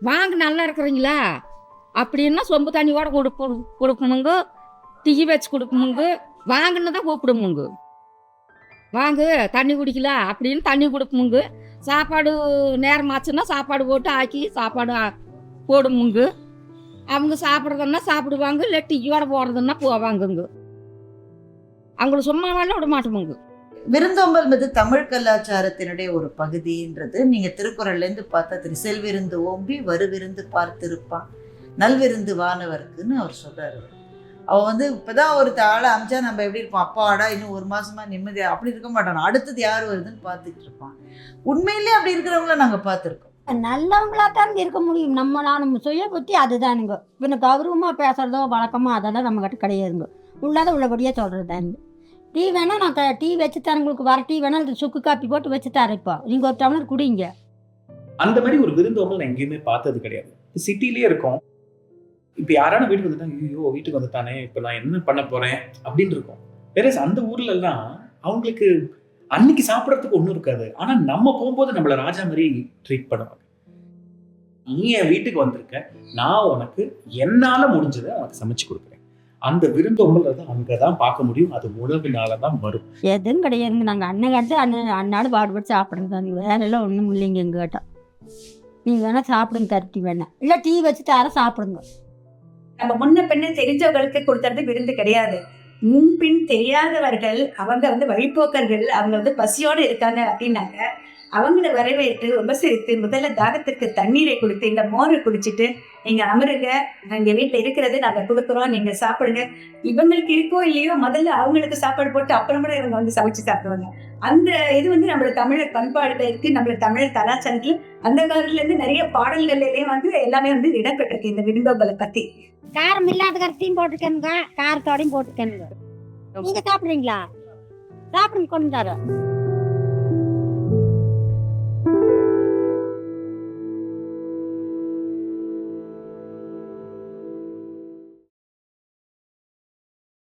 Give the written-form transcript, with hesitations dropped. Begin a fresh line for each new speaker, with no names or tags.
வாங்க நல்லா இருக்கிறீங்களா அப்படின்னா சொம்பு தண்ணியோட கொடுப்போமுங்க, டீ வச்சு கொடுப்போமுங்க, வாங்கன்னு தான் கூப்பிடுமுங்க. வாங்க தண்ணி குடிக்கலாம் அப்படின்னு தண்ணி கொடுப்போமுங்க. சாப்பாடு நேரமாச்சுன்னா சாப்பாடு போட்டு ஆக்கி சாப்பாடு போடுமுங்க. அவங்க சாப்பிட்றதுன்னா சாப்பிடுவாங்க, இல்லை டீயோட போடுறதுன்னா போவாங்கங்க. அவங்கள சும்மாவாலும் விட மாட்டோமுங்க.
விருந்தோம்பல் என்பது தமிழ் கலாச்சாரத்தினுடைய ஒரு பகுதின்றது நீங்க திருக்குறள்ல இருந்து பார்த்தா திரு செல்விருந்து ஓம்பி வருவிருந்து பார்த்திருப்பான் நல்விருந்து வானவர்க்குன்னு அவர் சொல்றாரு. அவன் இப்பதான் ஒரு ஆளை அமிச்சா நம்ம எப்படி இருப்போம், அப்பாடா இன்னும் ஒரு மாசமா நிம்மதியா அப்படி இருக்க மாட்டான், அடுத்தது யார் வருதுன்னு பார்த்துட்டு இருப்பான். உண்மையிலேயே அப்படி இருக்கிறவங்கள நாங்க பார்த்துருக்கோம்.
நல்லவங்களா தான் இருக்க முடியும். நானும் சுய புத்தி அதுதானுங்க. இவனை கௌரவமாக பேசுகிறதோ வழக்கமோ அதெல்லாம் நம்மக்கிட்ட கிடையாதுங்க. உள்ளாத உள்ளபடியே சொல்கிறது தானுங்க. டீ வேணால் நான் டீ வச்சு தரேன், உங்களுக்கு வர டீ வேணால் அது சுக்கு காப்பி போட்டு வச்சு தரேன். இப்போ நீங்கள் ஒரு டம்ளர் குடிங்க.
அந்த மாதிரி ஒரு விருந்தோம்பல் நான் எங்கேயுமே பார்த்தது கிடையாது. சிட்டிலேயே இருக்கோம். இப்போ யாரான வீட்டுக்கு வந்துட்டாங்க, ஐயோ வீட்டுக்கு வந்துட்டானே இப்போ நான் என்ன பண்ண போறேன் அப்படின்னு இருக்கும். வேற அந்த ஊர்ல எல்லாம் அவங்களுக்கு அன்னைக்கு சாப்பிட்றதுக்கு ஒன்றும் இருக்காது. ஆனா நம்ம போகும்போது நம்மள ராஜா மாதிரி ட்ரீட் பண்ணுவாங்க. நீ என் வீட்டுக்கு வந்திருக்க, நான் உனக்கு என்னால முடிஞ்சதை உனக்கு சமைச்சு கொடுக்குறேன். அந்த விருந்தோம்பல் அது அங்கதான் பார்க்க முடியும். அது உணவுனாலதான் வரும்.
எதுவும் கிடையாதுங்க. நாங்கள் அன்னைக்கு அன்னாடு பாடுபட்டு சாப்பிட்றது வேற எல்லாம் ஒன்றும் இல்லைங்க. எங்கள் கேட்டா நீங்கள் வேணா சாப்பிடுங்க, கருட்டி வேணா இல்லை டீ வச்சு தர சாப்பிடுங்க.
நம்ம முன்ன பின்ன தெரிஞ்சவங்களுக்கு கொடுக்கறது விருந்து கிடையாது. முன்பின் தெரியாதவர்கள், அவங்க வழிபோக்கர்கள், அவங்க பசியோடு இருக்காங்க அப்படின்னாங்க, அவங்கள வரவேற்று உபசரித்து முதல்ல தாகத்திற்கு தண்ணீரை கொடுத்து இந்த மோரை குடிச்சிட்டு நீங்க அமருங்க, எங்க வீட்டுல இருக்கிறது நாங்க கொடுக்குறோம், நீங்க சாப்பிடுங்க. இவங்களுக்கு இருக்கோ இல்லையோ முதல்ல அவங்களுக்கு சாப்பாடு போட்டு அப்புறமா இவங்க சமைச்சு சாப்பிடுவாங்க. அந்த இது நம்மளோட தமிழர் பண்பாடுல இருக்கு, நம்மளோட தமிழர் கலாச்சாரத்துல அந்த காலத்துல இருந்து நிறைய பாடல்கள்லயே எல்லாமே இடம்பெற்றிருக்கு இந்த விருந்தோம்பலை பத்தி.
காரம் இல்லாத கருத்தையும் போட்டுக்கணுங்க, காரத்தோடையும் போட்டுக்கணுங்க. நீங்க சாப்பிடுறீங்களா? சாப்பிடுங்க, கொண்டு தரோம்.